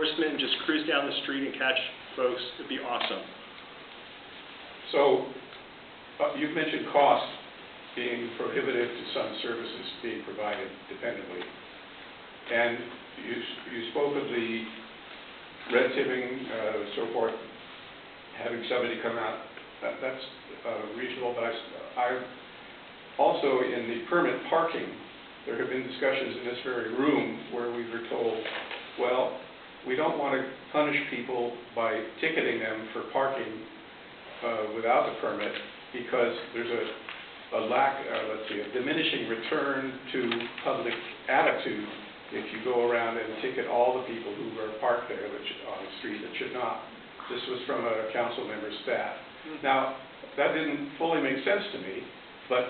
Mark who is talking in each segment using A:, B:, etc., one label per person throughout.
A: enforcement and just cruise down the street and catch folks, it'd be awesome.
B: So, you've mentioned cost being prohibitive to some services being provided dependably. And you spoke of the red tipping, so forth, having somebody come out. That's reasonable, but I also, in the permit parking, there have been discussions in this very room where we were told, well, we don't want to punish people by ticketing them for parking without the permit because there's a lack, let's see, a diminishing return to public attitude if you go around and ticket all the people who are parked there on the street that should not. This was from a council member's staff. Now, that didn't fully make sense to me, but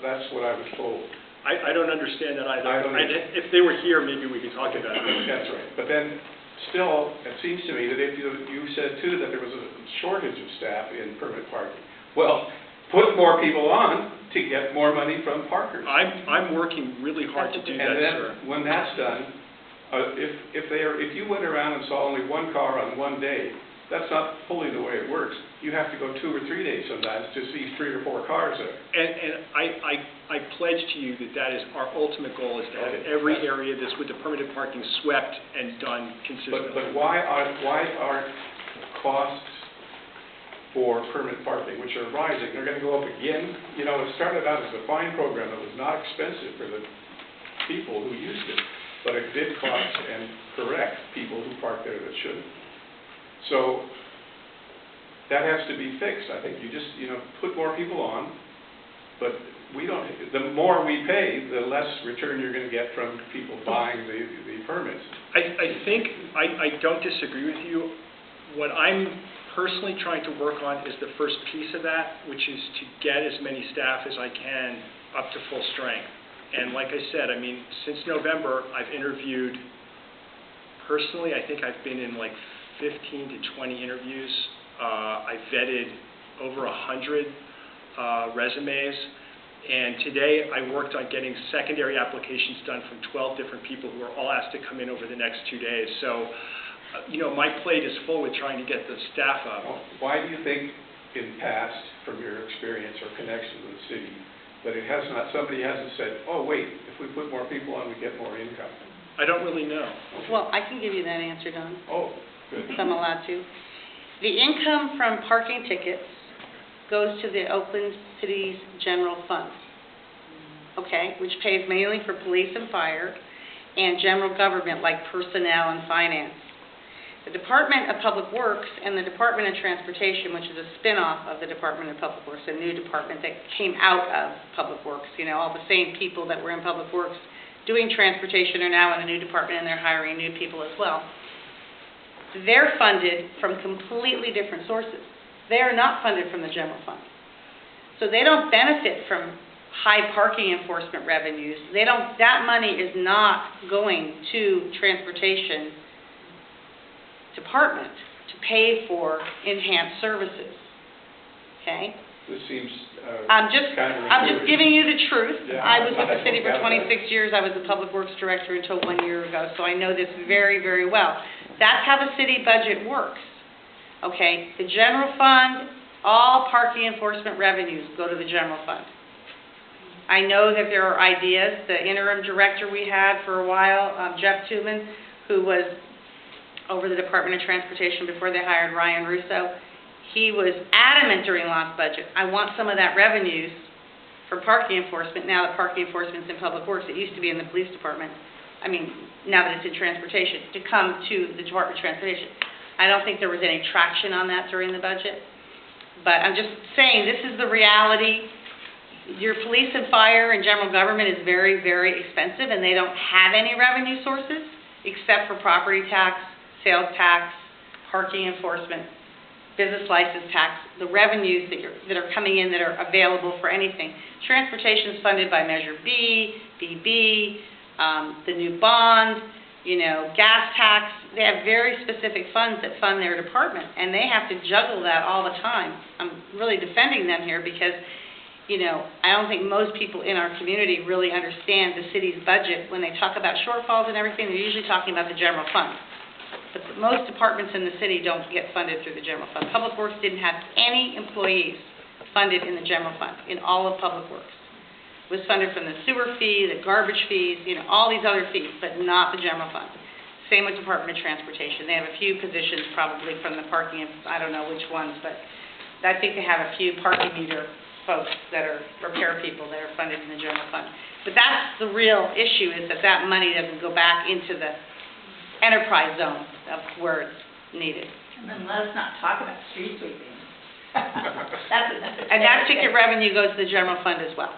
B: that's what I was told.
A: I don't understand that either. If they were here, maybe we could talk about it.
B: That's right. But then, still, it seems to me that if you said, too, that there was a shortage of staff in permit parking. Well, put more people on to get more money from parkers.
A: I'm working really hard to do that, sir.
B: And then, when that's done, if you went around and saw only one car on one day, that's not fully the way it works. You have to go 2 or 3 days sometimes to see 3 or 4 cars there.
A: And I pledge to you that is our ultimate goal, is to have every area that's with the permitted parking swept and done consistently.
B: But why are costs for permit parking, which are rising, they're going to go up again? You know, it started out as a fine program that was not expensive for the people who used it, but it did cost and correct people who park there that shouldn't. So that has to be fixed. I think you just, put more people on, but the more we pay, the less return you're going to get from people buying the permits.
A: I think, I don't disagree with you. What I'm personally trying to work on is the first piece of that, which is to get as many staff as I can up to full strength. And like I said, I mean, since November, I've interviewed, personally, I think I've been in like 15 to 20 interviews. I vetted over 100 resumes, and today I worked on getting secondary applications done from 12 different people who are all asked to come in over the next 2 days. So, my plate is full with trying to get the staff up.
B: Why do you think, in past, from your experience or connection with the city, that somebody hasn't said, oh wait, if we put more people on, we get more income?
A: I don't really know.
C: Well, I can give you that answer, Don.
B: Oh. Good.
C: If I'm allowed to. The income from parking tickets goes to the Oakland City's general fund, okay, which pays mainly for police and fire and general government like personnel and finance. The Department of Public Works and the Department of Transportation, which is a spin-off of the Department of Public Works, a new department that came out of Public Works, all the same people that were in Public Works doing transportation are now in a new department, and they're hiring new people as well. They're funded from completely different sources. They are not funded from the general fund. So they don't benefit from high parking enforcement revenues. That money is not going to transportation department to pay for enhanced services. Okay?
B: This seems
C: I'm just giving you the truth.
B: Yeah,
C: I was with the city for 26 years. I was the public works director until 1 year ago, so I know this very, very well. That's how the city budget works. Okay, the general fund, all parking enforcement revenues go to the general fund. I know that there are ideas. The interim director we had for a while, Jeff Tubman, who was over the Department of Transportation before they hired Ryan Russo, he was adamant during last budget, I want some of that revenues for parking enforcement, now that parking enforcement's in Public Works. It used to be in the police department. I mean, now that it's in transportation, to come to the Department of Transportation. I don't think there was any traction on that during the budget. But I'm just saying, this is the reality. Your police and fire and general government is very, very expensive, and they don't have any revenue sources except for property tax, sales tax, parking enforcement, business license tax, the revenues that are coming in that are available for anything. Transportation is funded by Measure B, BB, the new bond, gas tax. They have very specific funds that fund their department, and they have to juggle that all the time. I'm really defending them here because you know, I don't think most people in our community really understand the city's budget. When they talk about shortfalls and everything, they're usually talking about the general fund. But most departments in the city don't get funded through the general fund. Public Works didn't have any employees funded in the general fund, in all of Public Works. It was funded from the sewer fee, the garbage fees, you know, all these other fees, but not the general fund. Same with Department of Transportation. They have a few positions probably from the parking, I don't know which ones, but I think they have a few parking meter folks that are repair people that are funded in the general fund. But that's the real issue, is that that money doesn't go back into the enterprise zone of where it's needed.
D: And then let us not talk about street sweeping. That's another.
C: And that ticket revenue goes to the general fund as well.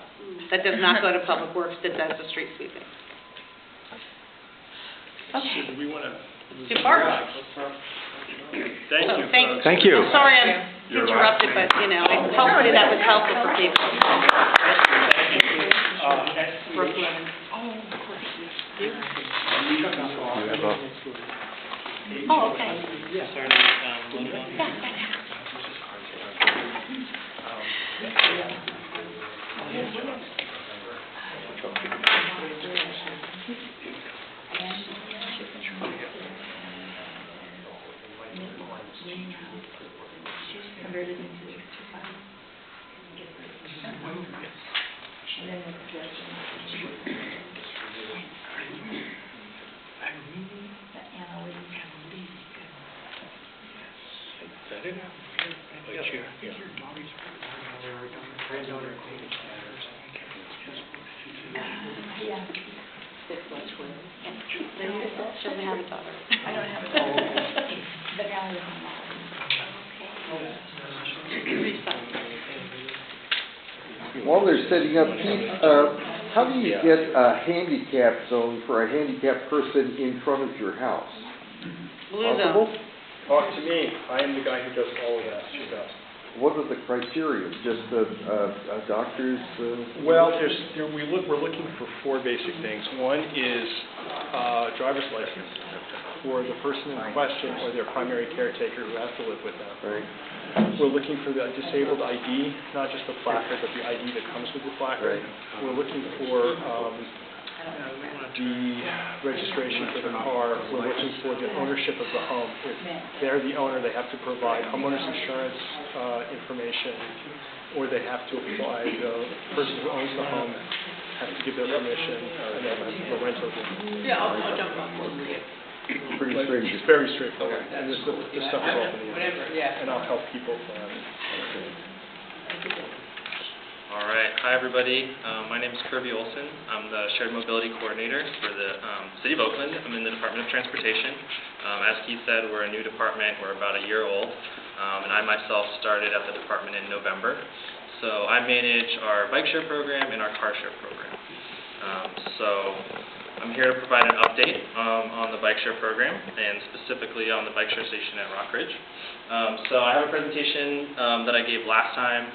C: That does not go to Public Works, that does the street sweeping. Okay.
A: So do we want to?
C: To parks.
A: Thank you.
E: Thank you.
C: I'm sorry I'm interrupted, but, you know, hopefully that was helpful for people. Brooklyn. Oh, okay.
D: Converted into $2,500. And then it's just the analytics. Yeah.
C: Shouldn't have a daughter.
D: I don't have it. But now it's on that.
E: While they're setting up, Keith, how do you get a handicap zone for a handicapped person in front of your house?
C: Blue
E: Possible?
C: zone.
A: To me, I am the guy who does all of that. She does.
E: What are the criteria? Just a doctor's?
A: Well, we're looking for four basic things. One is driver's license for the person in question or their primary caretaker who has to live with them.
E: Right.
A: We're looking for the disabled ID, not just the placard, but the ID that comes with the placard.
E: Right.
A: We're looking for the registration for the car. We're looking for the ownership of the home. If they're the owner, they have to provide homeowner's insurance information, or they have to apply. The person who owns the home has to give their permission, and they have a rental agreement.
D: Yeah, I'll jump on board with you.
E: Pretty straight.
A: It's very straightforward, and this stuff is all for the
D: Whatever, yeah.
A: and I'll help people plan it.
F: All right. Hi, everybody. My name is Kirby Olson. I'm the Shared Mobility Coordinator for the City of Oakland. I'm in the Department of Transportation. As Keith said, we're a new department. We're about a year old, and I myself started at the department in November. So I manage our bike share program and our car share program. So I'm here to provide an update on the bike share program, and specifically on the bike share station at Rockridge. So I have a presentation that I gave last time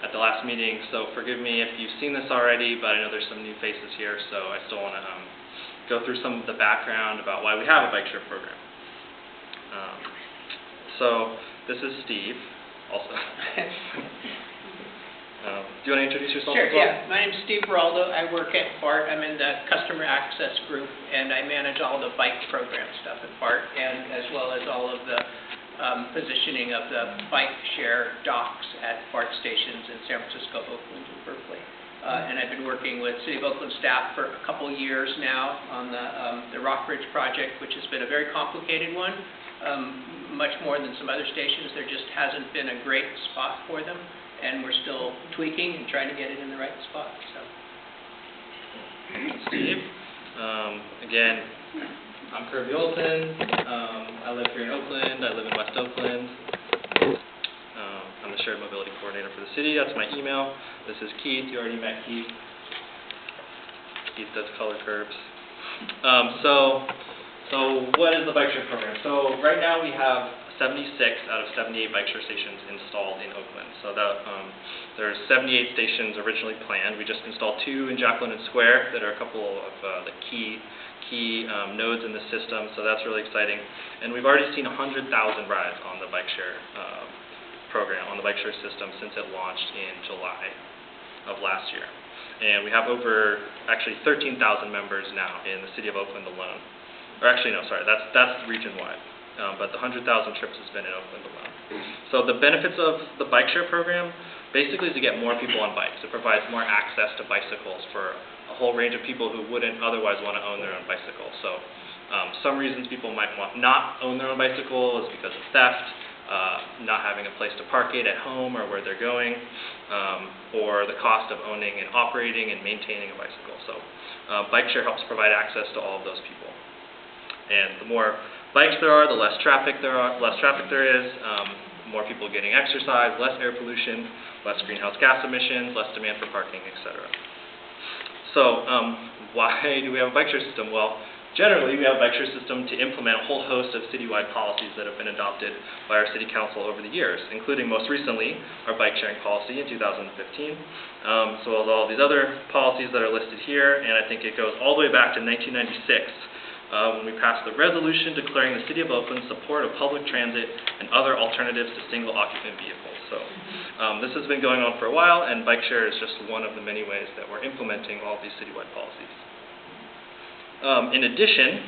F: at the last meeting, so forgive me if you've seen this already, but I know there's some new faces here, so I still want to go through some of the background about why we have a bike share program. So this is Steve, also. Do you want to introduce yourself
G: Sure,
F: as well?
G: yeah. My name's Steve Geraldo. I work at BART. I'm in the Customer Access Group, and I manage all the bike program stuff at BART, and as well as all of the positioning of the bike share docks at BART stations in San Francisco, Oakland, and Berkeley. And I've been working with City of Oakland staff for a couple years now on the Rockridge project, which has been a very complicated one, much more than some other stations. There just hasn't been a great spot for them, and we're still tweaking and trying to get it in the right spot. So,
F: Steve. Again, I'm Kirby Olson. I live here in Oakland. I live in West Oakland. I'm the Shared Mobility Coordinator for the city. That's my email. This is Keith. You already met Keith. Keith does color curves. So what is the bike share program? So right now we have 76 out of 78 bike share stations installed in Oakland. So there's 78 stations originally planned. We just installed 2 in Jack London Square that are a couple of the key nodes in the system, so that's really exciting. And we've already seen 100,000 rides on the bike share program, on the bike share system since it launched in July. of last year. And we have over, actually 13,000 members now in the city of Oakland alone. Or actually, no, sorry, that's region-wide. But the 100,000 trips has been in Oakland alone. So the benefits of the bike share program basically is to get more people on bikes. It provides more access to bicycles for a whole range of people who wouldn't otherwise want to own their own bicycle. So some reasons people might not own their own bicycle is because of theft, not having a place to park it at home or where they're going, or the cost of owning and operating and maintaining a bicycle. So bike share helps provide access to all of those people. And the more bikes there are, the less traffic there is, more people getting exercise, less air pollution, less greenhouse gas emissions, less demand for parking, etc. So why do we have a bike share system? Well, generally, we have a bike share system to implement a whole host of citywide policies that have been adopted by our city council over the years, including most recently our bike sharing policy in 2015, as well as all these other policies that are listed here, and I think it goes all the way back to 1996 when we passed the resolution declaring the city of Oakland's support of public transit and other alternatives to single-occupant vehicles. So this has been going on for a while, and bike share is just one of the many ways that we're implementing all of these citywide policies. In addition,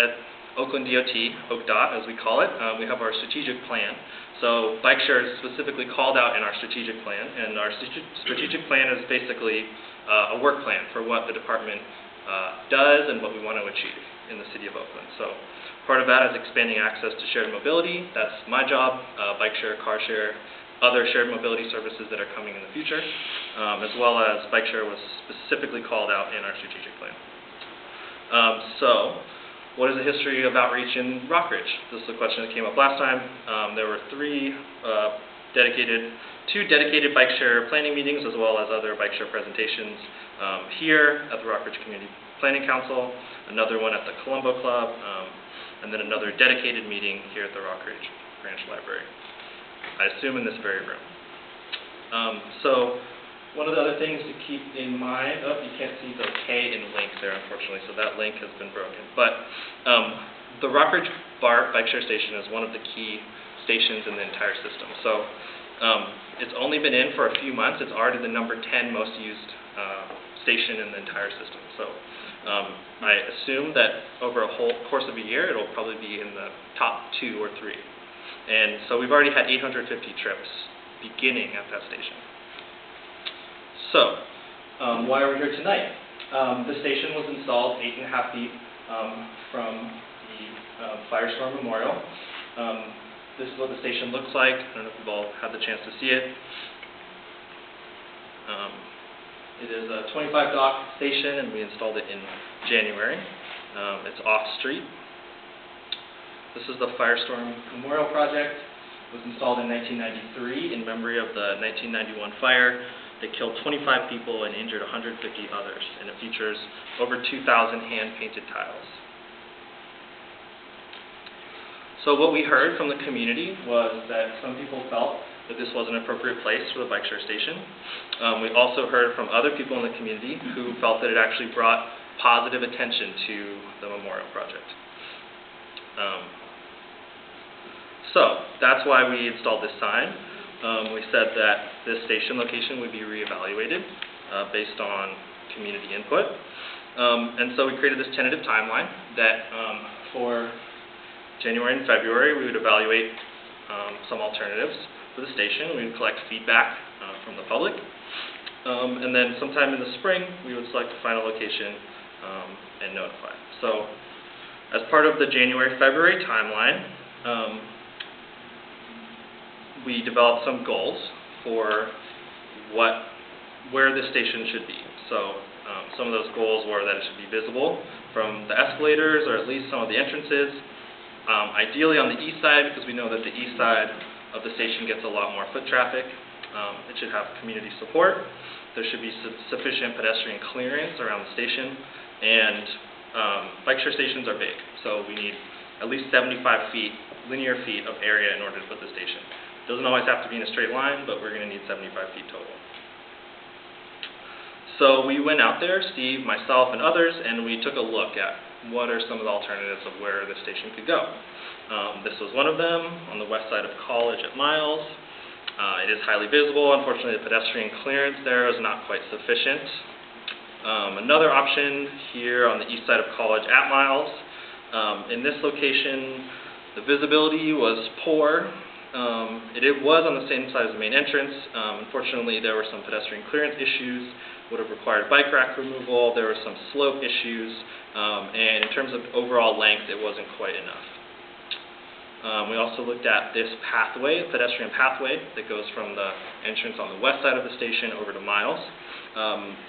F: at Oakland DOT, OCDOT as we call it, we have our strategic plan. So bike share is specifically called out in our strategic plan, and our strategic plan is basically a work plan for what the department does and what we want to achieve in the city of Oakland. So part of that is expanding access to shared mobility. That's my job, bike share, car share, other shared mobility services that are coming in the future, as well as bike share was specifically called out in our strategic plan. So, what is the history of outreach in Rockridge? This is a question that came up last time. There were two dedicated bike share planning meetings, as well as other bike share presentations here at the Rockridge Community Planning Council, another one at the Colombo Club, and then another dedicated meeting here at the Rockridge Branch Library. I assume in this very room. So, one of the other things to keep in mind, you can't see the K in link there, unfortunately, so that link has been broken. But the Rockridge Bike Share Station is one of the key stations in the entire system. So it's only been in for a few months. It's already the number 10 most used station in the entire system. So I assume that over a whole course of a year, it'll probably be in the top 2 or 3. And so we've already had 850 trips beginning at that station. So, why are we here tonight? The station was installed 8.5 feet from the Firestorm Memorial. This is what the station looks like. I don't know if you've all had the chance to see it. It is a 25-dock station, and we installed it in January. It's off-street. This is the Firestorm Memorial Project. It was installed in 1993 in memory of the 1991 fire. It killed 25 people and injured 150 others, and it features over 2,000 hand-painted tiles. So what we heard from the community was that some people felt that this was an appropriate place for the bike share station. We also heard from other people in the community who felt that it actually brought positive attention to the memorial project. So that's why we installed this sign. We said that this station location would be reevaluated based on community input. And so we created this tentative timeline that for January and February we would evaluate some alternatives for the station. We would collect feedback from the public. And then sometime in the spring we would select the final location and notify. So as part of the January-February timeline, we developed some goals for where the station should be. So some of those goals were that it should be visible from the escalators, or at least some of the entrances. Ideally on the east side, because we know that the east side of the station gets a lot more foot traffic. It should have community support. There should be sufficient pedestrian clearance around the station, and bike share stations are big, so we need at least 75 linear feet of area in order to put the station. Doesn't always have to be in a straight line, but we're going to need 75 feet total. So we went out there, Steve, myself, and others, and we took a look at what are some of the alternatives of where the station could go. This was one of them, on the west side of College at Miles. It is highly visible. Unfortunately, the pedestrian clearance there is not quite sufficient. Another option here on the east side of College at Miles. In this location, the visibility was poor. It was on the same side as the main entrance. Unfortunately, there were some pedestrian clearance issues, would have required bike rack removal. There were some slope issues, and in terms of overall length, it wasn't quite enough. We also looked at this pathway, pedestrian pathway, that goes from the entrance on the west side of the station over to Miles.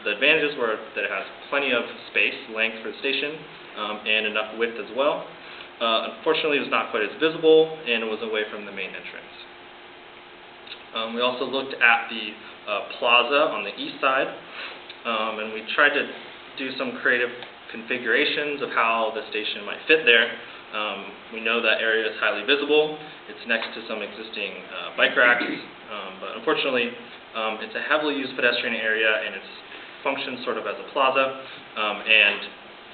F: The advantages were that it has plenty of space, length for the station, and enough width as well. Unfortunately, it was not quite as visible, and it was away from the main entrance. We also looked at the plaza on the east side, and we tried to do some creative configurations of how the station might fit there. We know that area is highly visible. It's next to some existing bike racks, but unfortunately, it's a heavily used pedestrian area, and it functions sort of as a plaza, and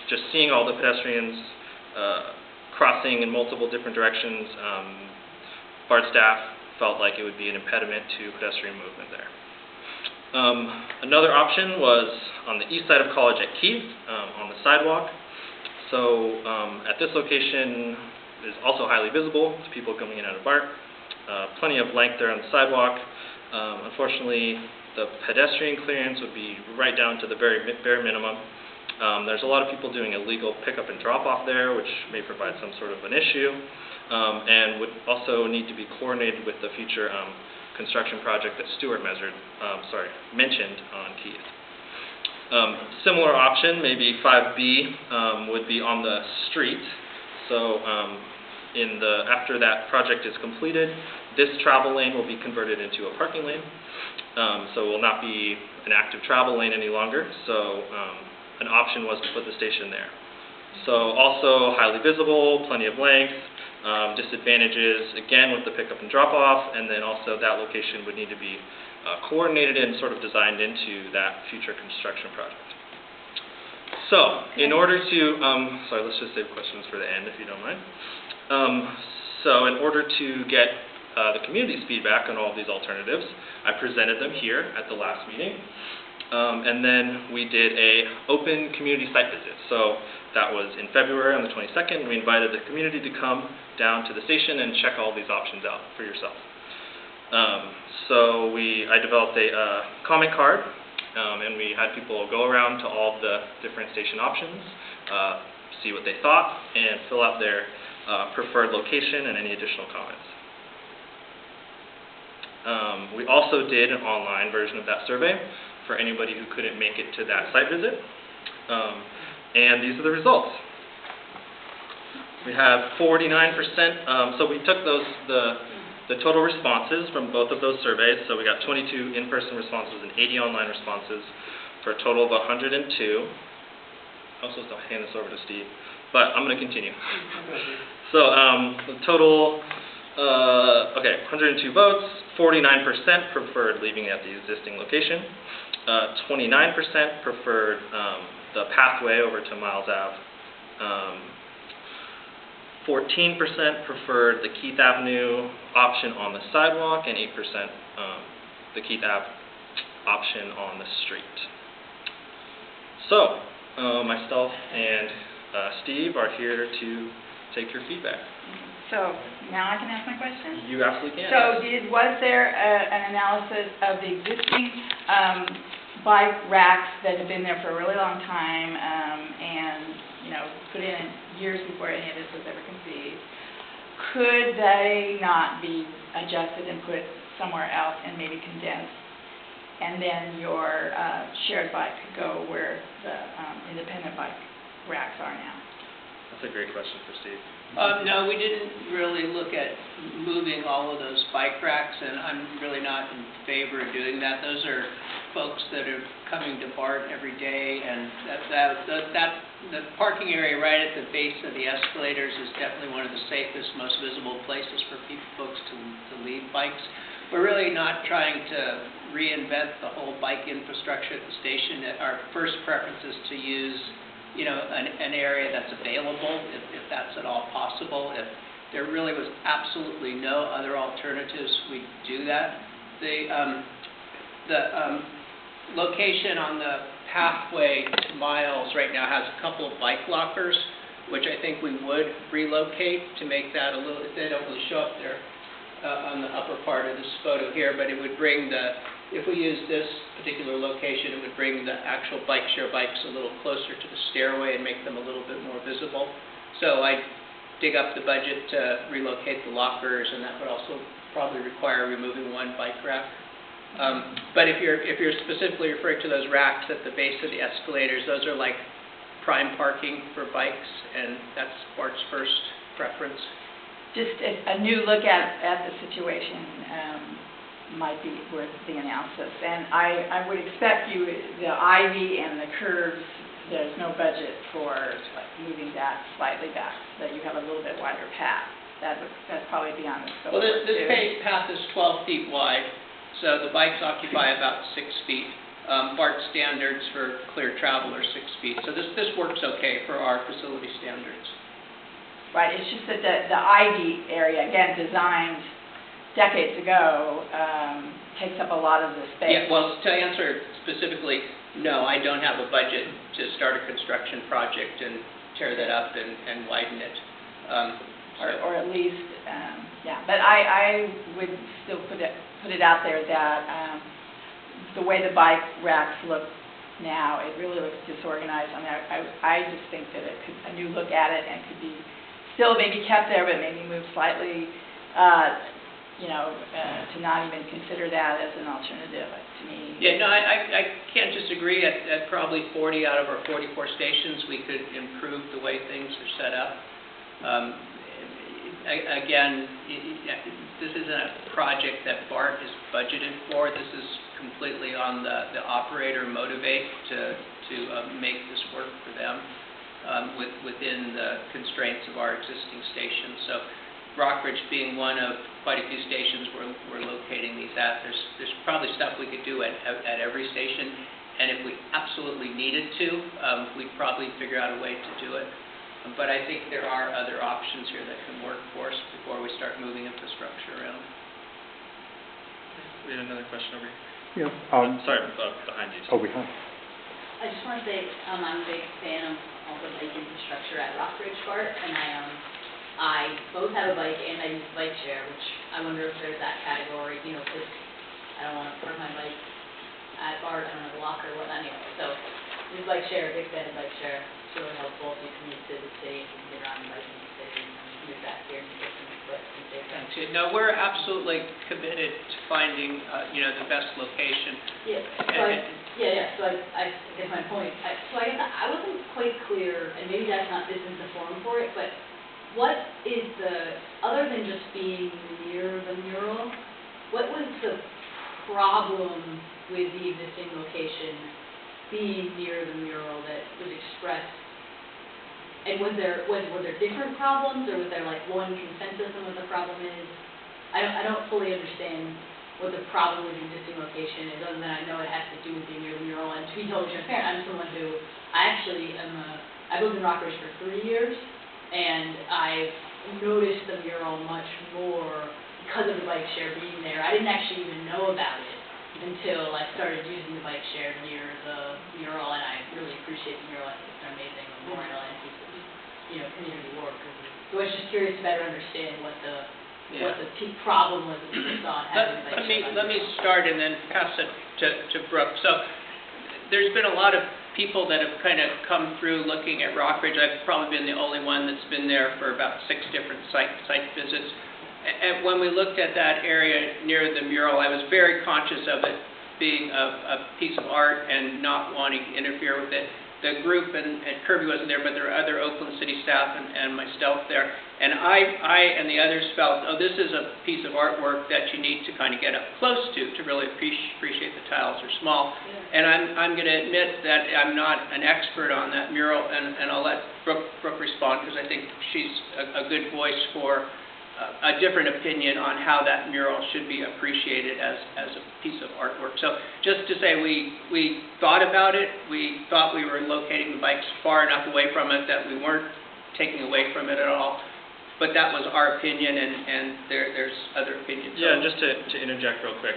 F: just seeing all the pedestrians crossing in multiple different directions, BART staff felt like it would be an impediment to pedestrian movement there. Another option was on the east side of College at Keith, on the sidewalk. So at this location, it is also highly visible to people coming in and out of BART. Plenty of length there on the sidewalk. Unfortunately, the pedestrian clearance would be right down to the bare minimum. There's a lot of people doing illegal pickup and drop-off there, which may provide some sort of an issue, and would also need to be coordinated with the future construction project that Stuart mentioned on Keith. Similar option, maybe 5B, would be on the street. So after that project is completed, this travel lane will be converted into a parking lane. So it will not be an active travel lane any longer. So an option was to put the station there. So also highly visible, plenty of length. Disadvantages, again, with the pickup and drop-off, and then also that location would need to be coordinated and sort of designed into that future construction project. So, in order to, sorry, let's just save questions for the end if you don't mind. So, in order to get the community's feedback on all of these alternatives, I presented them here at the last meeting. And then we did a open community site visit. So that was in February on the 22nd. We invited the community to come down to the station and check all these options out for yourself. So I developed a comment card, and we had people go around to all the different station options, see what they thought, and fill out their preferred location and any additional comments. We also did an online version of that survey for anybody who couldn't make it to that site visit. And these are the results. We have 49%, so we took the total responses from both of those surveys, so we got 22 in-person responses and 80 online responses for a total of 102. I'm supposed to hand this over to Steve, but I'm going to continue. So the total, 102 votes, 49% preferred leaving at the existing location. 29% preferred the pathway over to Miles Ave. 14% preferred the Keith Avenue option on the sidewalk, and 8% the Keith Ave option on the street. So, myself and Steve are here to take your feedback.
D: So, now I can ask my question?
F: You absolutely can.
D: So, was there an analysis of the existing bike racks that have been there for a really long time and, put in years before any of this was ever conceived? Could they not be adjusted and put somewhere else and maybe condensed? And then your shared bike could go where the independent bike racks are now?
F: That's a great question for Steve.
G: No, we didn't really look at moving all of those bike racks, and I'm really not in favor of doing that. Those are folks that are coming to BART every day, and the parking area right at the base of the escalators is definitely one of the safest, most visible places for folks to leave bikes. We're really not trying to reinvent the whole bike infrastructure at the station. Our first preference is to use an area that's available, if that's at all possible. If there really was absolutely no other alternatives, we'd do that. the location on the pathway to Miles right now has a couple of bike lockers, which I think we would relocate to make that a little, they don't really show up there on the upper part of this photo here, but it would bring if we use this particular location, it would bring the actual bike share bikes a little closer to the stairway and make them a little bit more visible. So I'd dig up the budget to relocate the lockers, and that would also probably require removing one bike rack. But if you're specifically referring to those racks at the base of the escalators, those are like prime parking for bikes, and that's Bart's first preference.
D: Just a new look at the situation might be worth the analysis. And I would expect the ivy and the curves, there's no budget for like moving that slightly back, so that you have a little bit wider path. That's probably beyond the scope.
G: Well, this paved path is 12 feet wide, so the bikes occupy about 6 feet. BART standards for clear travel are 6 feet, so this works okay for our facility standards.
D: Right, it's just that the ivy area, again, designed decades ago, takes up a lot of the space.
G: Yeah, well, to answer specifically, no, I don't have a budget to start a construction project and tear that up and widen it.
D: Or at least, yeah. But I would still put it out there that the way the bike racks look now, it really looks disorganized. I mean, I just think that a new look at it, and could be still maybe kept there, but maybe moved slightly, to not even consider that as an alternative to me.
G: Yeah, no, I can't disagree. At probably 40 out of our 44 stations, we could improve the way things are set up. Again, this isn't a project that BART is budgeted for. This is completely on the operator motivate to make this work for them within the constraints of our existing stations. So Rockridge being one of quite a few stations we're locating these at, there's probably stuff we could do at every station, and if we absolutely needed to, we'd probably figure out a way to do it. But I think there are other options here that can work for us before we start moving infrastructure around.
F: We had another question over here.
E: Yeah.
F: Sorry, behind you.
E: Oh, behind.
H: I just want to say I'm a big fan of all the bike infrastructure at Rockridge BART, and I both have a bike and I use bike share, which I wonder if there's that category, because I don't want to park my bike at BART, I don't have a locker or whatnot anyway. So use bike share, big fan of bike share. It's really helpful if you commute to the city, you can get around the bike in the city, and move back here and get some foot and save time.
G: Thanks. No, we're absolutely committed to finding, the best location.
H: Yeah, so I guess my point, so I guess I wasn't quite clear, and maybe this isn't the forum for it, but what is other than just being near the mural, what was the problem with the existing location being near the mural that was expressed? And were there different problems, or was there like one consensus on what the problem is? I don't fully understand what the problem with the existing location is, other than I know it has to do with being near the mural. And to be totally transparent, I'm someone who I've lived in Rockridge for 3 years, and I've noticed the mural much more because of the bike share being there. I didn't actually even know about it until I started using the bike share near the mural, and I really appreciate the mural. I think it's an amazing memorial and piece of community work. So I was just curious to better understand what the problem was that people saw in having the bike share.
G: Let me start and then pass it to Brooke. So there's been a lot of people that have kind of come through looking at Rockridge. I've probably been the only one that's been there for about 6 different site visits. And when we looked at that area near the mural, I was very conscious of it being a piece of art and not wanting to interfere with it. The group, and Kirby wasn't there, but there were other Oakland City staff and myself there. And I and the others felt, this is a piece of artwork that you need to kind of get up close to really appreciate the tiles are small. Yeah. And I'm going to admit that I'm not an expert on that mural, and I'll let Brooke respond, because I think she's a good voice for a different opinion on how that mural should be appreciated as a piece of artwork. So just to say, we thought about it. We thought we were locating the bikes far enough away from it that we weren't taking away from it at all. but that was our opinion, and there's other opinions.
F: Yeah, and just to interject real quick,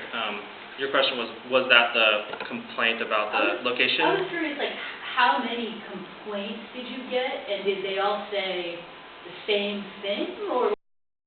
F: your question was that the complaint about the location?
H: I was curious, like, how many complaints did you get, and did they all say the same thing, or